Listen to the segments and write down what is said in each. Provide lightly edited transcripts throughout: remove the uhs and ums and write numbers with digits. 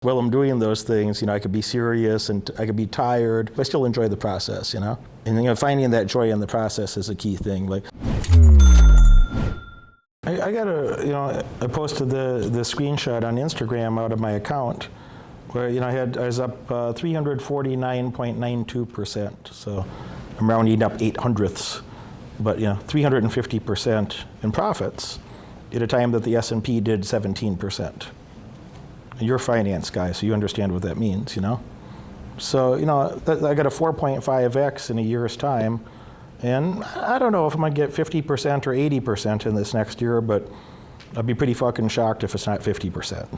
While I'm doing those things, I could be serious and I could be tired, but I still enjoy the process, And finding that joy in the process is a key thing. Like, I got I posted the screenshot on Instagram out of my account where, I was up 349.92%. So I'm rounding up 800ths, but 350% in profits at a time that the S&P did 17%. You're a finance guy, so you understand what that means, So, I got a 4.5x in a year's time, and I don't know if I'm gonna get 50% or 80% in this next year, but I'd be pretty fucking shocked if it's not 50%.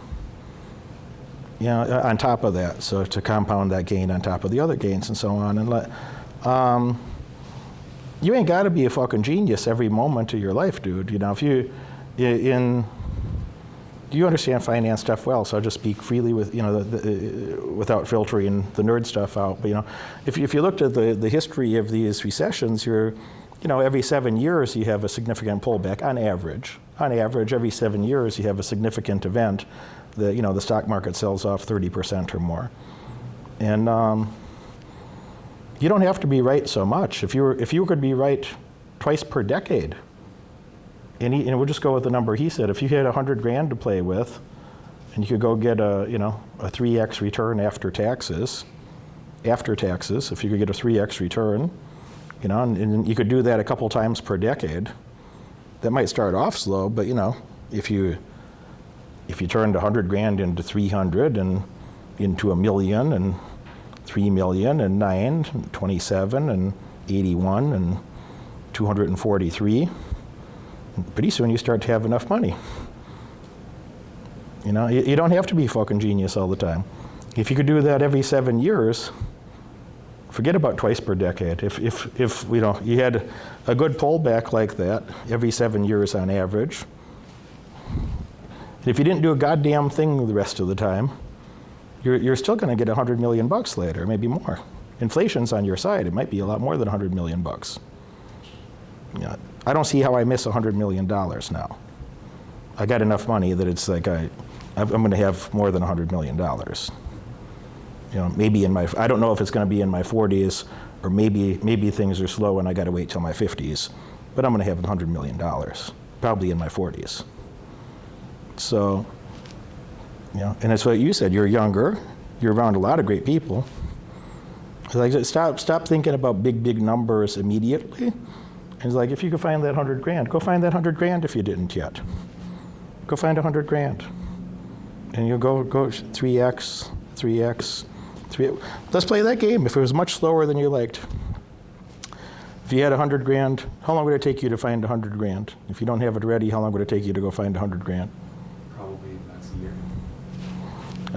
On top of that, so to compound that gain on top of the other gains and so on. And you ain't gotta be a fucking genius every moment of your life, dude. If you understand finance stuff well, so I'll just speak freely with, without filtering the nerd stuff out. But, if you looked at the history of these recessions, every 7 years you have a significant pullback on average. On average, every 7 years you have a significant event that, the stock market sells off 30% or more. And you don't have to be right so much. If you could be right twice per decade, and we'll just go with the number he said. If you had $100,000 to play with, and you could go get a 3x return after taxes, if you could get a 3x return, and you could do that a couple times per decade, that might start off slow, but if you turned $100,000 into 300 and into $1 million and 3 million and 9, and 27 and 81 and 243. Pretty soon you start to have enough money. You don't have to be fucking genius all the time. If you could do that every 7 years, forget about twice per decade. If you had a good pullback like that every 7 years on average, if you didn't do a goddamn thing the rest of the time, you're still going to get $100 million later, maybe more. Inflation's on your side. It might be a lot more than $100 million. I don't see how I miss $100 million now. I got enough money that it's like I'm going to have more than $100 million. Maybe I don't know if it's going to be in my 40s, or maybe things are slow and I got to wait till my 50s, but I'm going to have $100 million, probably in my 40s. So, and it's what you said. You're younger. You're around a lot of great people. Like, stop thinking about big numbers immediately. It's like, if you could find that $100,000, go find that $100,000 if you didn't yet. Go find $100,000. And you'll go 3x. Let's play that game. If it was much slower than you liked. If you had $100,000, how long would it take you to find $100,000? If you don't have it ready, how long would it take you to go find $100,000? Probably that's a year.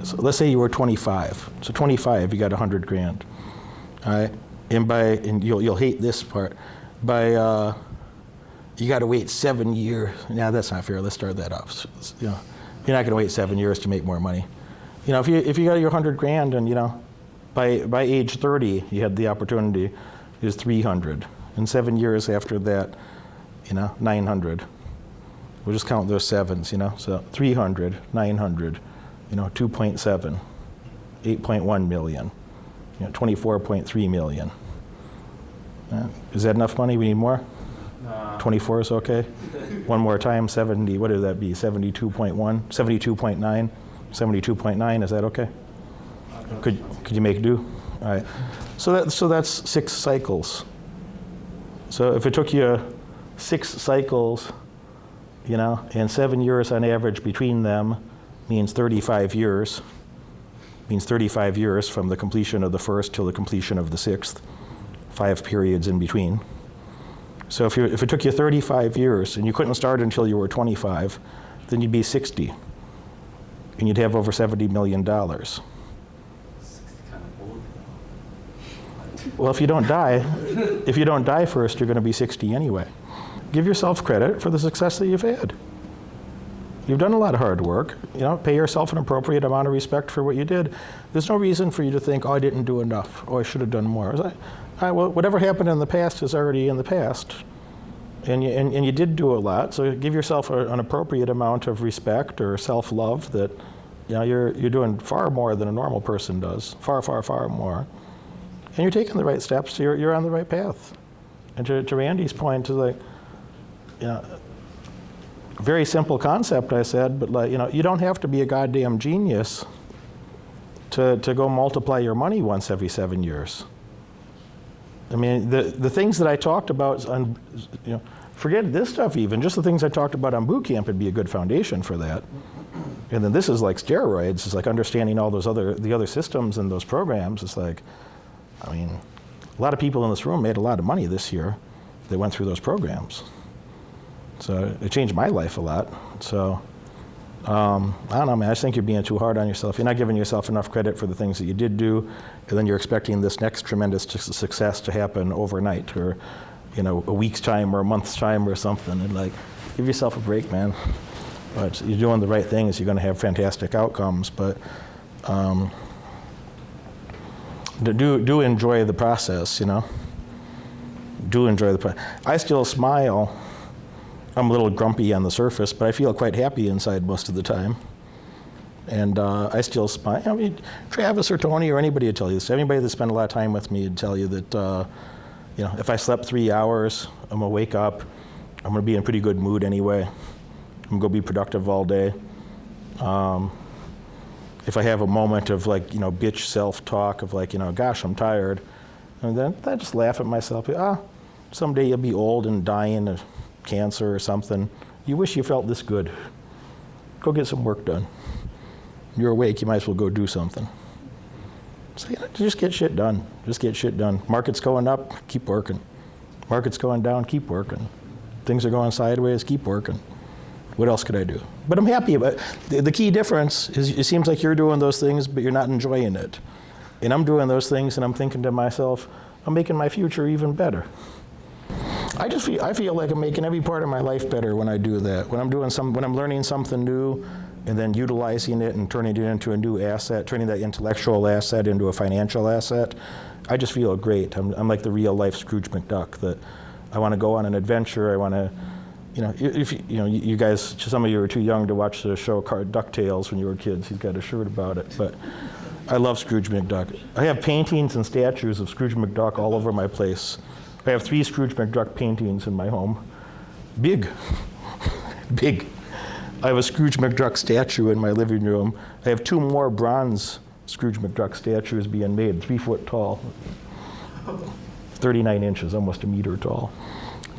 So let's say you were 25. So 25, you got $100,000. All right, and you'll hate this part. You got to wait 7 years. Nah, that's not fair. Let's start that off. You're not going to wait 7 years to make more money. If you got your $100,000 and by age 30 you had the opportunity, is 300, and 7 years after that, 900. We'll just count those sevens, So 300, 900, 2.7, 8.1 million, 24.3 million. Is that enough money? We need more? 24 is okay? One more time, 70, what did that be? 72.1, 72.9, 72.9, is that okay? Could you make do? All right. So that's 6 cycles. So if it took you 6 cycles, and 7 years on average between them means 35 years. Means 35 years from the completion of the first till the completion of the 6th. 5 periods in between. So if it took you 35 years and you couldn't start until you were 25, then you'd be 60, and you'd have over $70 million. 60 kind of old. Well, if you don't die first, you're going to be 60 anyway. Give yourself credit for the success that you've had. You've done a lot of hard work. Pay yourself an appropriate amount of respect for what you did. There's no reason for you to think, I didn't do enough, I should have done more. Well, whatever happened in the past is already in the past, and you did do a lot. So give yourself an appropriate amount of respect or self-love that You know, you're doing far more than a normal person does, far, far, far more. And you're taking the right steps, so you're on the right path. And to Randy's point, to like, you know, very simple concept, I said, but like, you know, you don't have to be a goddamn genius to go multiply your money once every 7 years. I mean, the things that I talked about on, you know, forget this stuff even, just the things I talked about on boot camp would be a good foundation for that. And then this is like steroids. It's like understanding all those the other systems and those programs. It's like, I mean, a lot of people in this room made a lot of money this year that went through those programs. So it changed my life a lot. So I don't know, man, I just think you're being too hard on yourself. You're not giving yourself enough credit for the things that you did do, and then you're expecting this next tremendous success to happen overnight, or, you know, a week's time or a month's time or something. And like, give yourself a break, man. But you're doing the right things, you're going to have fantastic outcomes. But do enjoy the process, you know. Do enjoy the process. I still smile. I'm a little grumpy on the surface, but I feel quite happy inside most of the time. And I still smile. I mean, Travis or Tony or anybody would tell you this. Anybody that spent a lot of time with me would tell you that, you know, if I slept 3 hours, I'm gonna wake up, I'm gonna be in a pretty good mood anyway. I'm gonna be productive all day. If I have a moment of like, you know, bitch self-talk of like, you know, gosh, I'm tired, and then I just laugh at myself. Someday you'll be old and dying of cancer or something. You wish you felt this good. Go get some work done. You're awake, you might as well go do something. So, you know, just get shit done. Just get shit done. Market's going up, keep working. Market's going down, keep working. Things are going sideways, keep working. What else could I do? But I'm happy about it. The key difference is it seems like you're doing those things, but you're not enjoying it. And I'm doing those things, and I'm thinking to myself, I'm making my future even better. I feel like I'm making every part of my life better when I do that. When I'm learning something new, and then utilizing it and turning it into a new asset, turning that intellectual asset into a financial asset, I just feel great. I'm like the real life Scrooge McDuck, that I want to go on an adventure. I want to, you know, if you know, you guys, some of you are too young to watch the show DuckTales when you were kids. He's got a shirt about it, but I love Scrooge McDuck. I have paintings and statues of Scrooge McDuck all over my place. I have 3 Scrooge McDuck paintings in my home. Big, big. I have a Scrooge McDuck statue in my living room. I have 2 more bronze Scrooge McDuck statues being made, 3 foot tall, 39 inches, almost a meter tall.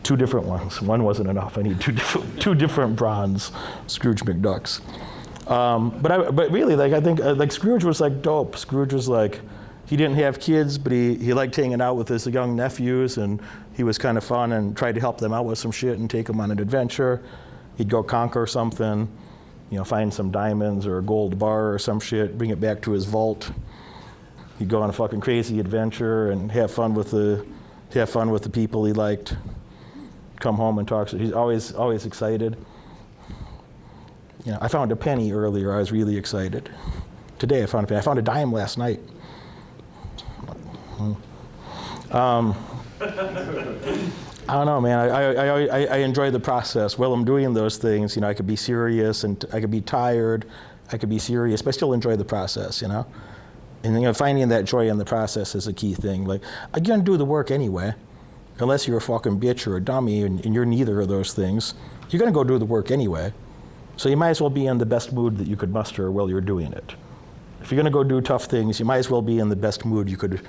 2 different ones. One wasn't enough. I need two different bronze Scrooge McDucks. But really, like, I think like Scrooge was like dope. Scrooge was like, he didn't have kids, but he liked hanging out with his young nephews, and he was kind of fun and tried to help them out with some shit and take them on an adventure. He'd go conquer something, you know, find some diamonds or a gold bar or some shit, bring it back to his vault. He'd go on a fucking crazy adventure and have fun with the people he liked. Come home and talk. He's always excited. You know, I found a penny earlier. I was really excited. Today I found a penny. I found a dime last night. I don't know, man. I enjoy the process. While I'm doing those things, you know, I could be serious and I could be tired. I could be serious, but I still enjoy the process, you know. And you know, finding that joy in the process is a key thing. Like, I'm gonna do the work anyway, unless you're a fucking bitch or a dummy, and you're neither of those things. You're gonna go do the work anyway. So you might as well be in the best mood that you could muster while you're doing it. If you're gonna go do tough things, you might as well be in the best mood you could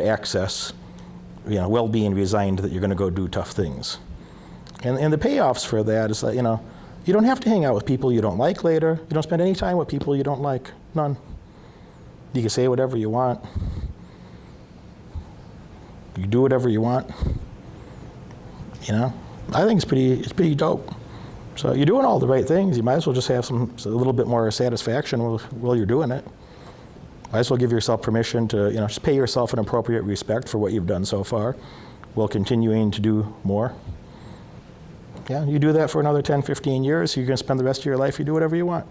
access. You know, well being resigned that you're going to go do tough things. And the payoffs for that is that, you know, you don't have to hang out with people you don't like later. You don't spend any time with people you don't like. None. You can say whatever you want. You can do whatever you want. You know, I think it's pretty dope. So you're doing all the right things. You might as well just have a little bit more satisfaction while you're doing it. Might as well give yourself permission to, you know, just pay yourself an appropriate respect for what you've done so far while continuing to do more. Yeah, you do that for another 10, 15 years, you're going to spend the rest of your life, you do whatever you want.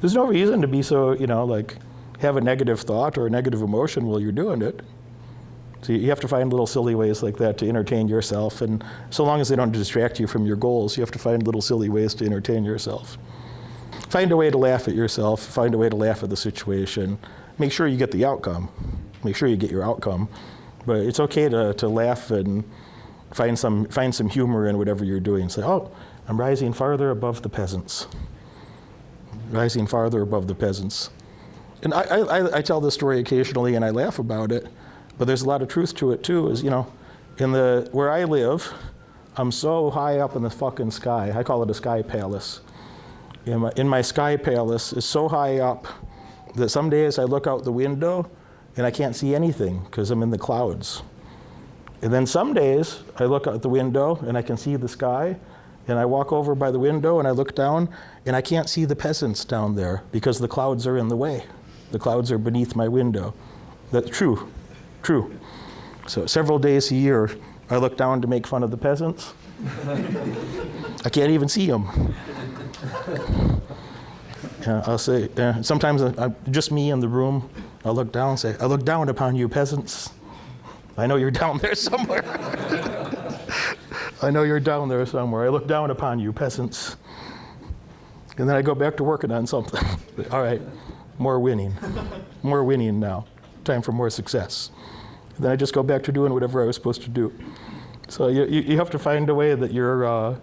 There's no reason to be so, you know, like, have a negative thought or a negative emotion while you're doing it. So you have to find little silly ways like that to entertain yourself, and so long as they don't distract you from your goals, you have to find little silly ways to entertain yourself. find a way to laugh at yourself, find a way to laugh at the situation. Make sure you get the outcome. Make sure you get your outcome. But it's okay to laugh and find some humor in whatever you're doing. Say, oh, I'm rising farther above the peasants. Rising farther above the peasants. And I tell this story occasionally and I laugh about it, but there's a lot of truth to it too, is, where I live, I'm so high up in the fucking sky. I call it a sky palace. In my sky palace is so high up that some days I look out the window and I can't see anything because I'm in the clouds. And then some days I look out the window and I can see the sky, and I walk over by the window and I look down and I can't see the peasants down there because the clouds are in the way. The clouds are beneath my window. That's true. So several days a year I look down to make fun of the peasants. I can't even see them. I'll say, sometimes just me in the room, I'll look down and say, I look down upon you peasants. I know you're down there somewhere. I know you're down there somewhere. I look down upon you peasants. And then I go back to working on something. All right, more winning now. Time for more success. And then I just go back to doing whatever I was supposed to do. So you have to find a way that you're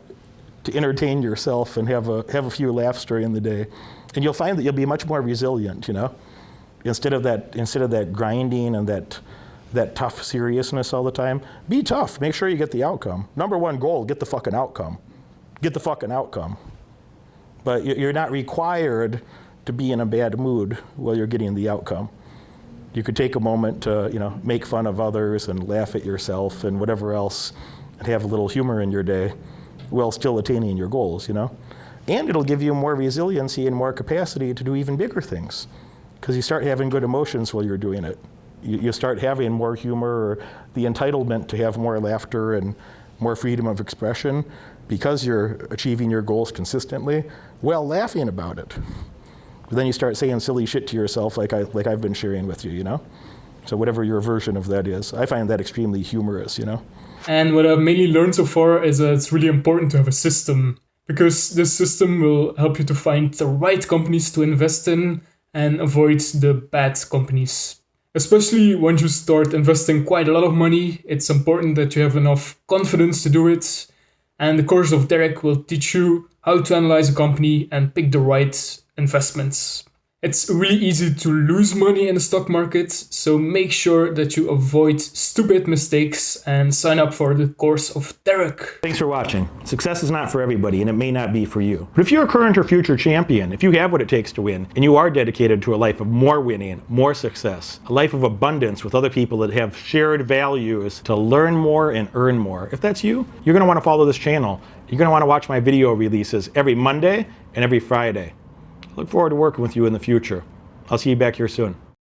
to entertain yourself and have a few laughs during the day. And you'll find that you'll be much more resilient, Instead of that grinding and that tough seriousness all the time, be tough. Make sure you get the outcome. Number one goal, get the fucking outcome. Get the fucking outcome. But you're not required to be in a bad mood while you're getting the outcome. You could take a moment to, make fun of others and laugh at yourself and whatever else, and have a little humor in your day while still attaining your goals, And it'll give you more resiliency and more capacity to do even bigger things, because you start having good emotions while you're doing it. You start having more humor, or the entitlement to have more laughter and more freedom of expression because you're achieving your goals consistently while laughing about it. But then you start saying silly shit to yourself like I've been sharing with you, So whatever your version of that is. I find that extremely humorous, And what I've mainly learned so far is that it's really important to have a system, because this system will help you to find the right companies to invest in and avoid the bad companies. Especially once you start investing quite a lot of money, it's important that you have enough confidence to do it. And the course of Derek will teach you how to analyze a company and pick the right investments. It's really easy to lose money in the stock market, so make sure that you avoid stupid mistakes and sign up for the course of Derek. Thanks for watching. Success is not for everybody, and it may not be for you. But if you're a current or future champion, if you have what it takes to win, and you are dedicated to a life of more winning, more success, a life of abundance with other people that have shared values to learn more and earn more, if that's you, you're going to want to follow this channel. You're going to want to watch my video releases every Monday and every Friday. Look forward to working with you in the future. I'll see you back here soon.